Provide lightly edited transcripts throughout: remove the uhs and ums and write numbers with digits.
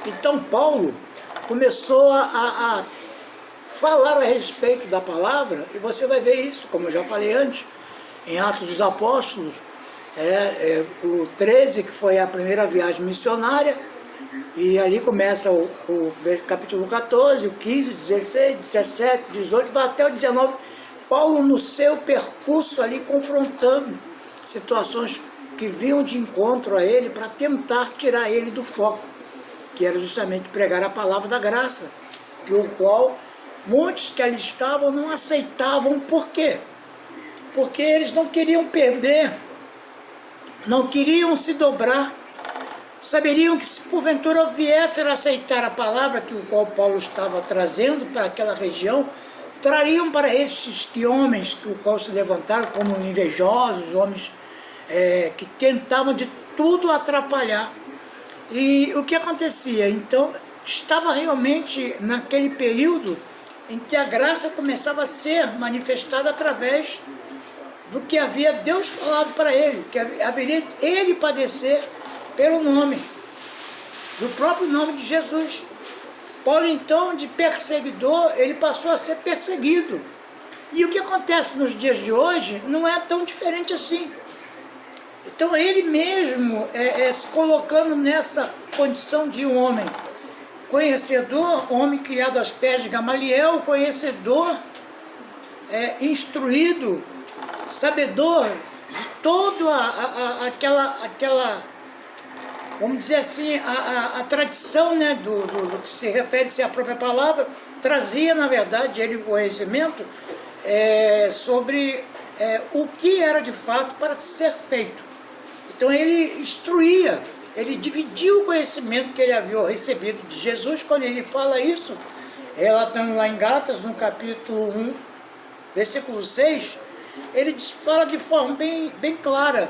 Então Paulo começou a falar a respeito da palavra, e você vai ver isso, como eu já falei antes, em Atos dos Apóstolos, o 13, que foi a primeira viagem missionária, e ali começa o capítulo 14, o 15, 16, 17, 18, vai até o 19, Paulo no seu percurso ali confrontando situações que vinham de encontro a ele para tentar tirar ele do foco, que era justamente pregar a palavra da graça, o qual muitos que ali estavam não aceitavam. Por quê? Porque eles não queriam perder, não queriam se dobrar, saberiam que se porventura viessem a aceitar a palavra que o qual Paulo estava trazendo para aquela região, trariam para estes homens que o qual se levantaram como invejosos, homens que tentavam de tudo atrapalhar. E o que acontecia? Então, estava realmente naquele período em que a graça começava a ser manifestada através do que havia Deus falado para ele, que haveria ele padecer pelo nome, do próprio nome de Jesus. Paulo, então, de perseguidor, ele passou a ser perseguido. E o que acontece nos dias de hoje não é tão diferente assim. Então, ele mesmo se colocando nessa condição de um homem conhecedor, homem criado aos pés de Gamaliel, conhecedor, instruído, sabedor de toda aquela, vamos dizer assim, a tradição, né, do que se refere-se à própria palavra, trazia, na verdade, ele o conhecimento sobre o que era de fato para ser feito. Então ele instruía, ele dividiu o conhecimento que ele havia recebido de Jesus. Quando ele fala isso, relatando lá em Gálatas, no capítulo 1, versículo 6, ele fala de forma bem clara.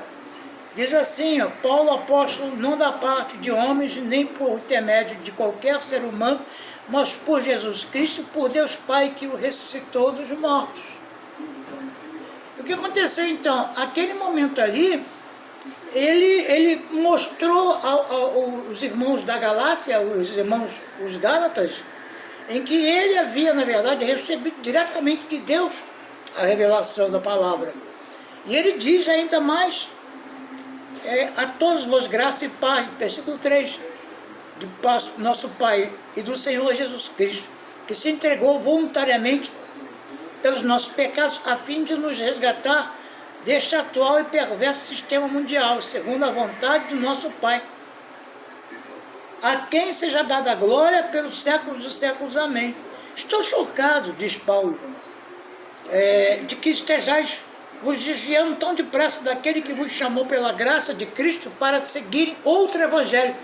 Diz assim, Paulo, apóstolo, não da parte de homens, nem por intermédio de qualquer ser humano, mas por Jesus Cristo, por Deus Pai que o ressuscitou dos mortos. O que aconteceu então? Aquele momento ali, ele mostrou aos irmãos da Galácia, os Gálatas, em que ele havia, na verdade, recebido diretamente de Deus a revelação da palavra. E ele diz ainda mais, a todos vos graça e paz, versículo 3, do nosso Pai e do Senhor Jesus Cristo, que se entregou voluntariamente pelos nossos pecados, a fim de nos resgatar deste atual e perverso sistema mundial, segundo a vontade do nosso Pai, a quem seja dada a glória pelos séculos dos séculos. Amém. Estou chocado, diz Paulo, de que estejais vos desviando tão depressa daquele que vos chamou pela graça de Cristo para seguirem outro evangelho,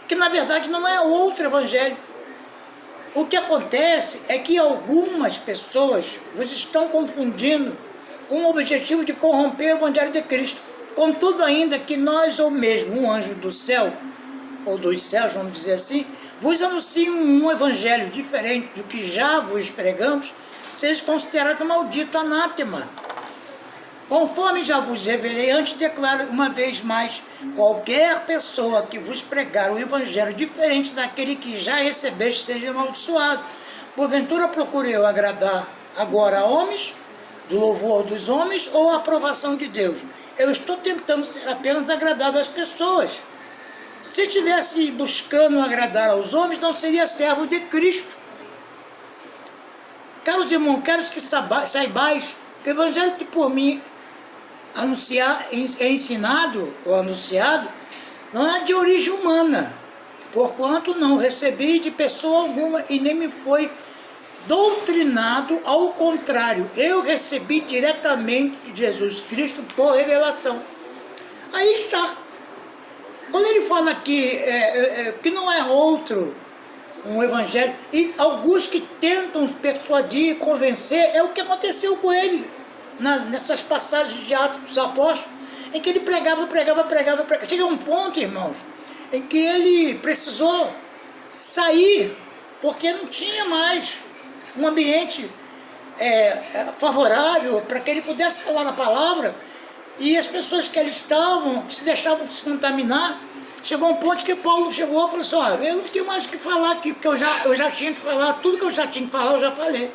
que na verdade não é outro evangelho. O que acontece é que algumas pessoas vos estão confundindo com o objetivo de corromper o evangelho de Cristo. Contudo, ainda que nós, ou mesmo um anjo do céu, ou dos céus, vamos dizer assim, vos anuncie um evangelho diferente do que já vos pregamos, seja considerado maldito, anátema. Conforme já vos revelei, antes declaro uma vez mais, qualquer pessoa que vos pregar um evangelho diferente daquele que já recebeste, seja amaldiçoado. Porventura procurei eu agradar agora a homens, do louvor dos homens, ou a aprovação de Deus? Eu estou tentando ser apenas agradável às pessoas. Se estivesse buscando agradar aos homens, não seria servo de Cristo. Caros irmãos, quero que saibais que o evangelho que por mim ensinado ou anunciado não é de origem humana, porquanto não recebi de pessoa alguma e nem me foi doutrinado, ao contrário, eu recebi diretamente de Jesus Cristo por revelação. Aí está. Quando ele fala aqui que não é outro um evangelho, e alguns que tentam persuadir e convencer, é o que aconteceu com ele nessas passagens de Atos dos Apóstolos, em que ele pregava. Chega um ponto, irmãos, em que ele precisou sair, porque não tinha mais um ambiente favorável para que ele pudesse falar a palavra, e as pessoas que ali estavam, que se deixavam se contaminar, Chegou um ponto que Paulo chegou e falou assim, olha, eu não tenho mais o que falar aqui, porque eu já tinha que falar, tudo que eu já tinha que falar, eu já falei.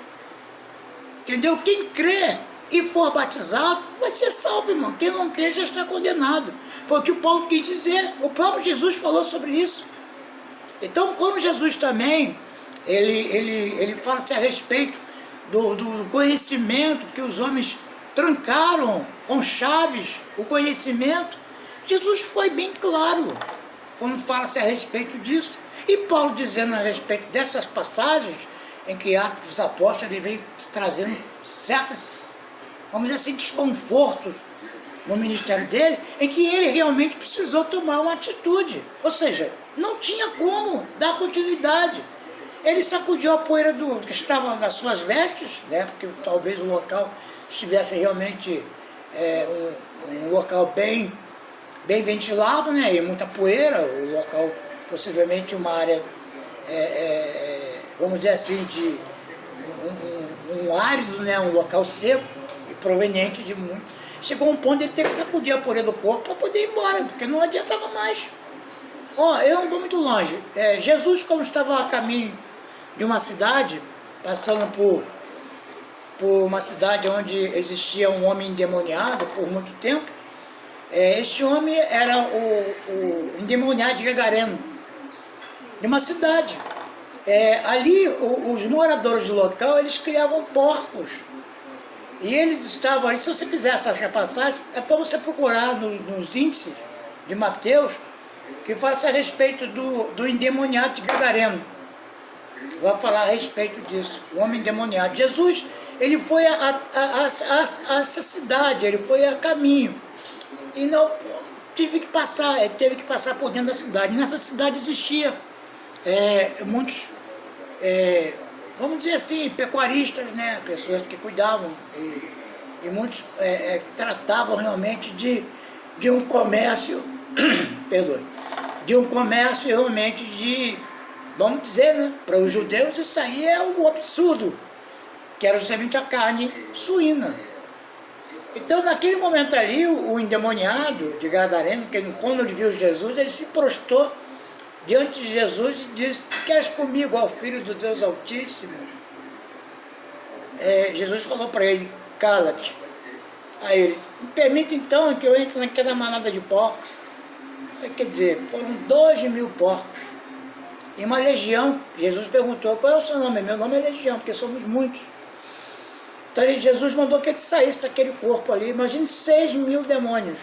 Entendeu? Quem crê e for batizado, vai ser salvo, irmão. Quem não crê já está condenado. Foi o que o Paulo quis dizer. O próprio Jesus falou sobre isso. Então, quando Jesus também, ele fala-se a respeito do conhecimento que os homens trancaram com chaves, o conhecimento, Jesus foi bem claro quando fala-se a respeito disso. E Paulo dizendo a respeito dessas passagens, em que Atos dos Apóstolos ele vem trazendo certas, vamos dizer assim, desconfortos no ministério dele, em que ele realmente precisou tomar uma atitude. Ou seja, não tinha como dar continuidade. Ele sacudiu a poeira que estava nas suas vestes, né, porque talvez o local estivesse realmente um local bem ventilado, né, e muita poeira, o local possivelmente uma área, vamos dizer assim, de um árido, né, um local seco e proveniente de muito. Chegou um ponto de ele ter que sacudir a poeira do corpo para poder ir embora, porque não adiantava mais. Eu não vou muito longe. Jesus, quando estava a caminho de uma cidade, passando por uma cidade onde existia um homem endemoniado por muito tempo, este homem era o endemoniado de Gadareno, de uma cidade. Ali, os moradores do local, eles criavam porcos. E eles estavam ali, se você quiser essa passagem, é para você procurar nos índices de Mateus, que fala a respeito do endemoniado de Gadareno. Vai falar a respeito disso, o homem endemoniado. Jesus, ele foi a essa cidade, ele foi a caminho. E não ele teve que passar por dentro da cidade. Nessa cidade existia muitos, vamos dizer assim, pecuaristas, né? Pessoas que cuidavam e muitos tratavam realmente de um comércio, perdoe, de um comércio realmente vamos dizer, né? Para os judeus isso aí é o absurdo, que era justamente a carne suína. Então, naquele momento ali, o endemoniado de Gadareno, quando ele viu Jesus, ele se prostrou diante de Jesus e disse: queres comigo, ó Filho do Deus Altíssimo? Jesus falou para ele: cala-te. Aí ele: me permita então que eu entre naquela manada de porcos. Quer dizer, foram 2.000 porcos e uma legião. Jesus perguntou: qual é o seu nome? Meu nome é Legião, porque somos muitos. Então Jesus mandou que ele saísse daquele corpo ali. Imagine 6.000 demônios,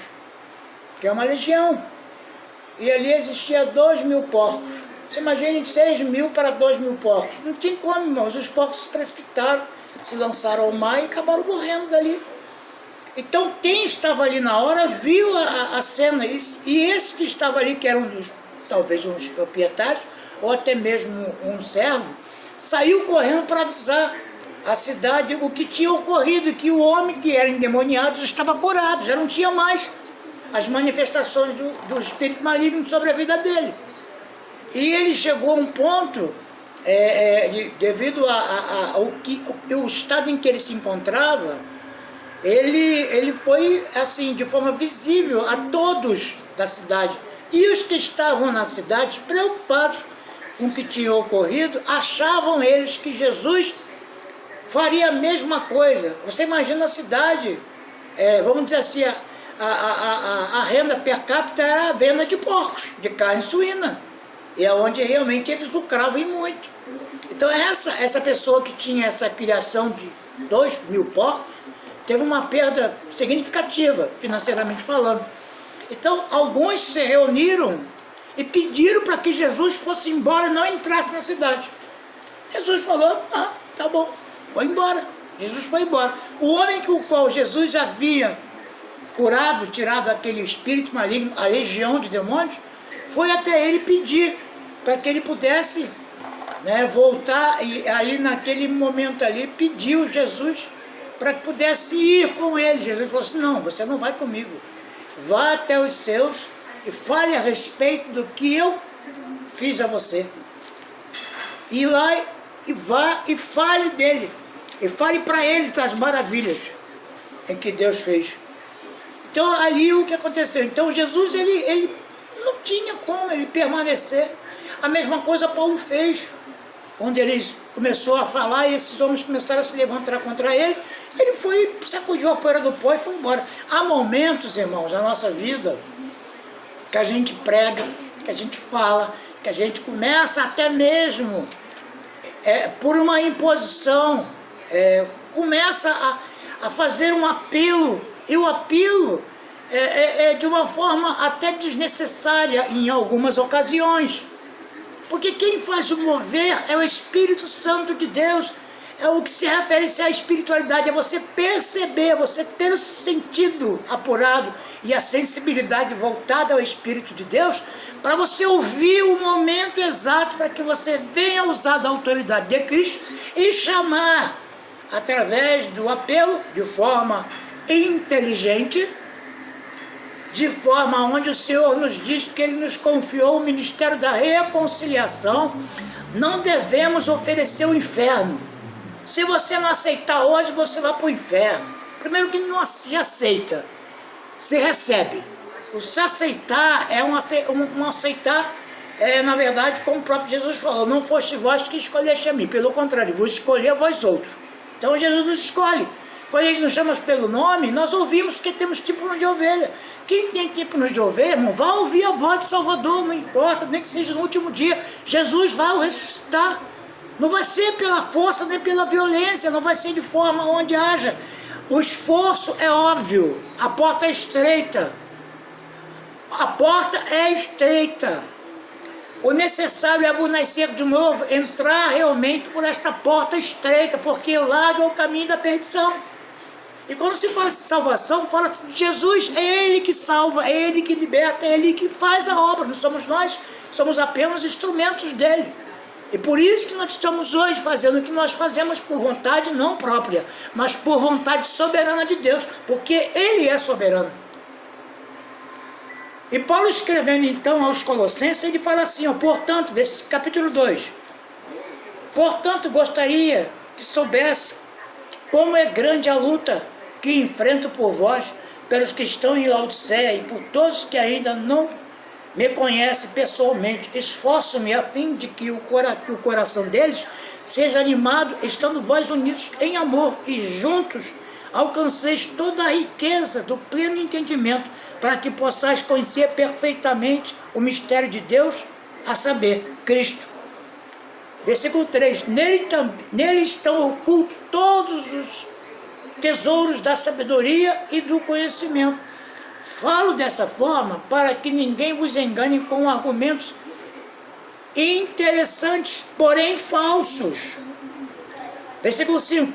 que é uma legião. E ali existia 2.000 porcos. Você imagine 6.000 para 2.000 porcos. Não tinha como, irmãos. Os porcos se precipitaram, se lançaram ao mar e acabaram morrendo ali. Então quem estava ali na hora viu a cena. E esse que estava ali, que era talvez um dos proprietários, ou até mesmo um servo, saiu correndo para avisar a cidade o que tinha ocorrido, que o homem que era endemoniado já estava curado, já não tinha mais as manifestações do espírito maligno sobre a vida dele. E ele chegou a um ponto, devido ao estado em que ele se encontrava, ele foi assim, de forma visível a todos da cidade. E os que estavam na cidade, preocupados com o que tinha ocorrido, achavam eles que Jesus faria a mesma coisa. Você imagina a cidade, vamos dizer assim, a renda per capita era a venda de porcos, de carne suína. E é onde realmente eles lucravam e muito. Então essa pessoa que tinha essa criação de 2.000 porcos, teve uma perda significativa, financeiramente falando. Então alguns se reuniram e pediram para que Jesus fosse embora e não entrasse na cidade. Jesus falou: tá bom. Foi embora. Jesus foi embora. O homem com o qual Jesus já havia curado, tirado aquele espírito maligno, a legião de demônios, foi até ele pedir para que ele pudesse, né, voltar, e ali naquele momento ali pediu Jesus para que pudesse ir com ele. Jesus falou assim: não, você não vai comigo. Vá até os seus e fale a respeito do que eu fiz a você. E lá e vá e fale dele. E fale para eles as maravilhas em que Deus fez. Então ali o que aconteceu? Então Jesus ele não tinha como ele permanecer. A mesma coisa Paulo fez. Quando ele começou a falar e esses homens começaram a se levantar contra ele, ele foi, sacudiu a poeira do pó e foi embora. Há momentos, irmãos, na nossa vida, que a gente prega, que a gente fala, que a gente começa até mesmo por uma imposição, começa a fazer um apelo, e o apelo de uma forma até desnecessária em algumas ocasiões. Porque quem faz o mover é o Espírito Santo de Deus, é o que se refere à espiritualidade, é você perceber, você ter o sentido apurado e a sensibilidade voltada ao Espírito de Deus, para você ouvir o momento exato para que você venha usar da autoridade de Cristo e chamar, através do apelo, de forma inteligente, de forma onde o Senhor nos diz que Ele nos confiou o ministério da reconciliação. Não devemos oferecer o inferno. Se você não aceitar hoje, você vai para o inferno. Primeiro que não se aceita, se recebe. O se aceitar é um aceitar, na verdade, como o próprio Jesus falou, não foste vós que escolheste a mim, pelo contrário, vos escolhi a vós outros. Então Jesus nos escolhe. Quando Ele nos chama pelo nome, nós ouvimos que temos tímpanos de ovelha. Quem tem tímpanos de ovelha, irmão, vai ouvir a voz do Salvador, não importa, nem que seja no último dia. Jesus vai o ressuscitar. Não vai ser pela força nem pela violência, não vai ser de forma onde haja. O esforço é óbvio, a porta é estreita. A porta é estreita. O necessário é vos nascer de novo, entrar realmente por esta porta estreita, porque largo é o caminho da perdição. E quando se fala de salvação, fala-se de Jesus, é Ele que salva, é Ele que liberta, é Ele que faz a obra, não somos nós, somos apenas instrumentos dEle. E por isso que nós estamos hoje fazendo o que nós fazemos por vontade não própria, mas por vontade soberana de Deus, porque Ele é soberano. E Paulo escrevendo então aos Colossenses, ele fala assim, portanto, capítulo 2, portanto gostaria que soubesse como é grande a luta que enfrento por vós, pelos que estão em Laodiceia e por todos que ainda não me conhecem pessoalmente. Esforço-me a fim de que o coração deles seja animado, estando vós unidos em amor e juntos alcanceis toda a riqueza do pleno entendimento, para que possais conhecer perfeitamente o mistério de Deus, a saber, Cristo. Versículo 3, nele estão ocultos todos os tesouros da sabedoria e do conhecimento. Falo dessa forma para que ninguém vos engane com argumentos interessantes, porém falsos. Versículo 5,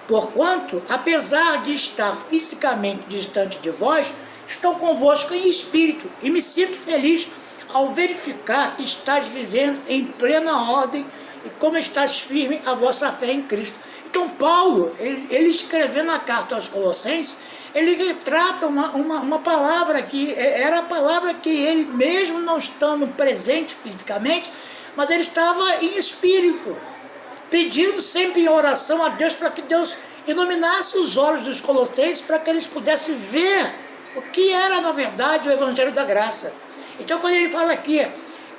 porquanto, apesar de estar fisicamente distante de vós, estou convosco em espírito e me sinto feliz ao verificar que estáis vivendo em plena ordem e como estáis firme a vossa fé em Cristo. Então Paulo, ele escrevendo a carta aos Colossenses, ele retrata uma palavra que era a palavra que ele, mesmo não estando presente fisicamente, mas ele estava em espírito, pedindo sempre em oração a Deus para que Deus iluminasse os olhos dos Colossenses para que eles pudessem ver o que era, na verdade, o Evangelho da Graça. Então, quando ele fala aqui,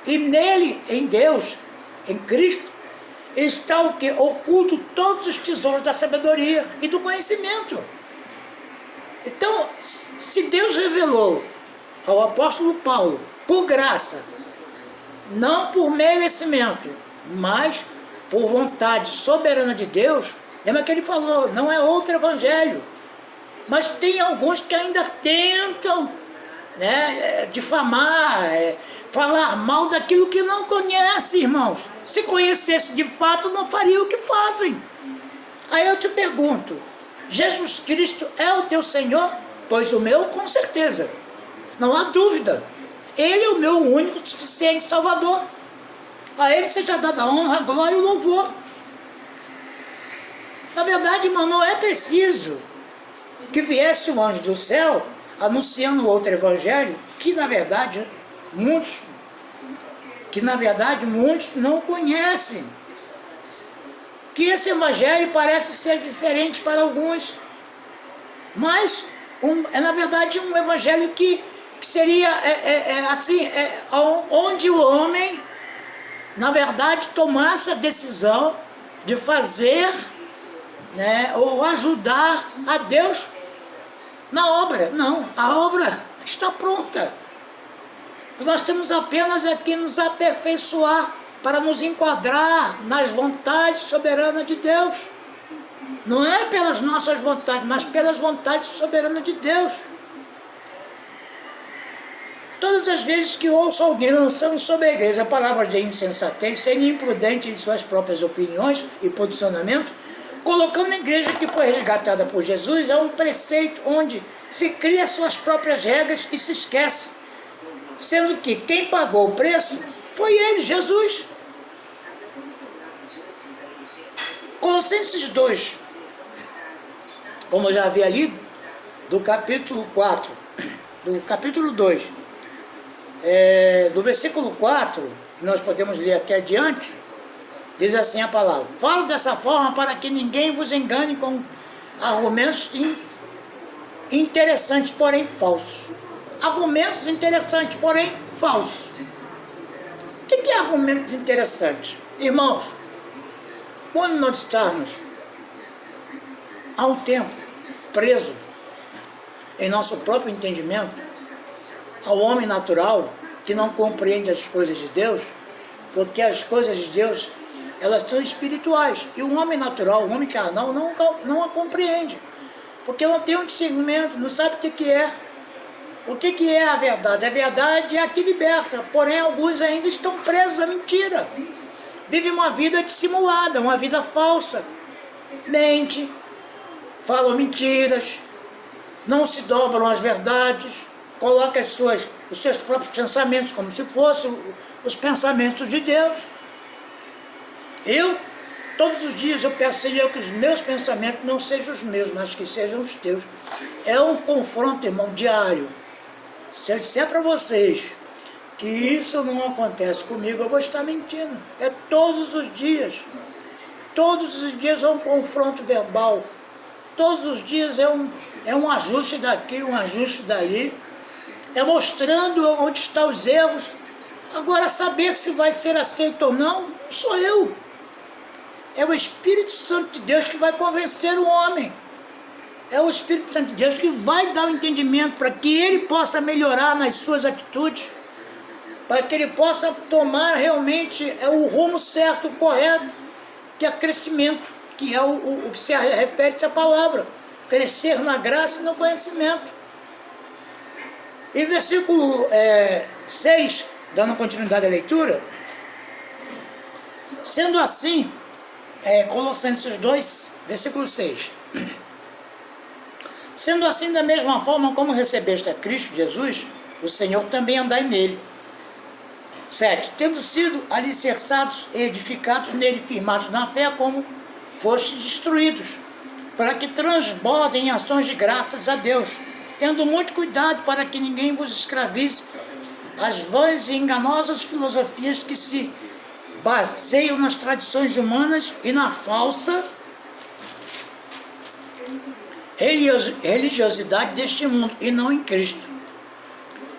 e nele, em Deus, em Cristo, está o que? Oculto todos os tesouros da sabedoria e do conhecimento. Então, se Deus revelou ao apóstolo Paulo, por graça, não por merecimento, mas por vontade soberana de Deus, lembra que ele falou, não é outro evangelho. Mas tem alguns que ainda tentam, né, difamar, falar mal daquilo que não conhece, irmãos. Se conhecesse de fato, não faria o que fazem. Aí eu te pergunto, Jesus Cristo é o teu Senhor? Pois o meu, com certeza. Não há dúvida. Ele é o meu único, suficiente Salvador. A Ele seja dada a honra, a glória e o louvor. Na verdade, irmão, não é preciso que viesse um anjo do céu anunciando outro evangelho que na verdade muitos não conhecem, que esse evangelho parece ser diferente para alguns, mas é na verdade um evangelho que que seria onde o homem, na verdade, tomasse a decisão de fazer, né, ou ajudar a Deus na obra. Não, a obra está pronta. Nós temos apenas aqui nos aperfeiçoar para nos enquadrar nas vontades soberanas de Deus. Não é pelas nossas vontades, mas pelas vontades soberanas de Deus. Todas as vezes que ouço alguém lançando sobre a igreja palavras de insensatez, sendo imprudente em suas próprias opiniões e posicionamento, colocando a igreja que foi resgatada por Jesus a um preceito onde se cria suas próprias regras e se esquece, sendo que quem pagou o preço foi ele, Jesus. Colossenses 2, como eu já havia lido, do capítulo 4, do capítulo 2, do versículo 4, que nós podemos ler aqui adiante, diz assim a palavra: falo dessa forma para que ninguém vos engane com argumentos interessantes, porém falsos. Argumentos interessantes, porém falsos. O que é argumentos interessantes? Irmãos, quando nós estamos há um tempo preso em nosso próprio entendimento, ao homem natural que não compreende as coisas de Deus, porque as coisas de Deus, elas são espirituais, e o homem natural, o homem carnal, não a compreende, porque não tem um discernimento, não sabe o que é. O que é a verdade? A verdade é a que liberta, porém alguns ainda estão presos à mentira. Vivem uma vida dissimulada, uma vida falsa. Mente, falam mentiras, não se dobram às verdades, colocam os seus próprios pensamentos como se fossem os pensamentos de Deus. Todos os dias eu peço, Senhor, que os meus pensamentos não sejam os meus, mas que sejam os teus. É um confronto, irmão, diário. Se eu disser para vocês que isso não acontece comigo, eu vou estar mentindo. É todos os dias. Todos os dias é um confronto verbal. Todos os dias é um ajuste daqui, um ajuste dali. É mostrando onde estão os erros. Agora, saber se vai ser aceito ou não sou eu. É o Espírito Santo de Deus que vai convencer o homem. É o Espírito Santo de Deus que vai dar o entendimento para que ele possa melhorar nas suas atitudes, para que ele possa tomar realmente o rumo certo, o correto, que é crescimento, que é o que se repete a palavra, crescer na graça e no conhecimento. Em versículo 6, dando continuidade à leitura, sendo assim, Colossenses 2, versículo 6, sendo assim, da mesma forma como recebeste a Cristo Jesus, o Senhor também andai nele. 7. Tendo sido alicerçados e edificados nele, firmados na fé, como fostes destruídos, para que transbordem em ações de graças a Deus, tendo muito cuidado para que ninguém vos escravize as vãs e enganosas filosofias que se baseiam nas tradições humanas e na falsa religiosidade deste mundo, e não em Cristo.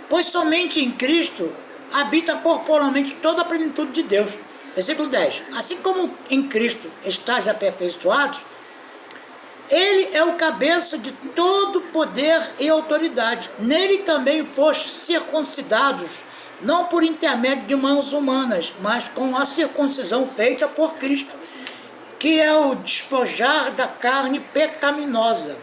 Pois somente em Cristo habita corporalmente toda a plenitude de Deus. Versículo 10. Assim como em Cristo estáis aperfeiçoados, ele é o cabeça de todo poder e autoridade. Nele também fostes circuncidados, não por intermédio de mãos humanas, mas com a circuncisão feita por Cristo, que é o despojar da carne pecaminosa.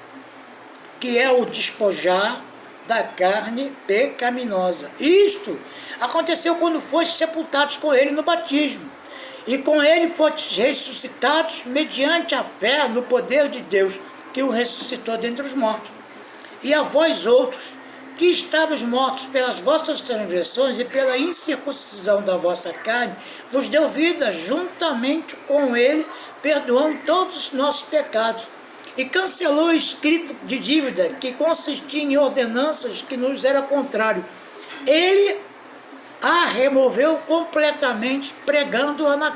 Isto aconteceu quando fostes sepultados com ele no batismo, e com ele fostes ressuscitados mediante a fé no poder de Deus, que o ressuscitou dentre os mortos. E a vós outros, que estavais mortos pelas vossas transgressões e pela incircuncisão da vossa carne, vos deu vida juntamente com ele, perdoando todos os nossos pecados, e cancelou o escrito de dívida que consistia em ordenanças que nos era contrário. Ele a removeu completamente, pregando-a na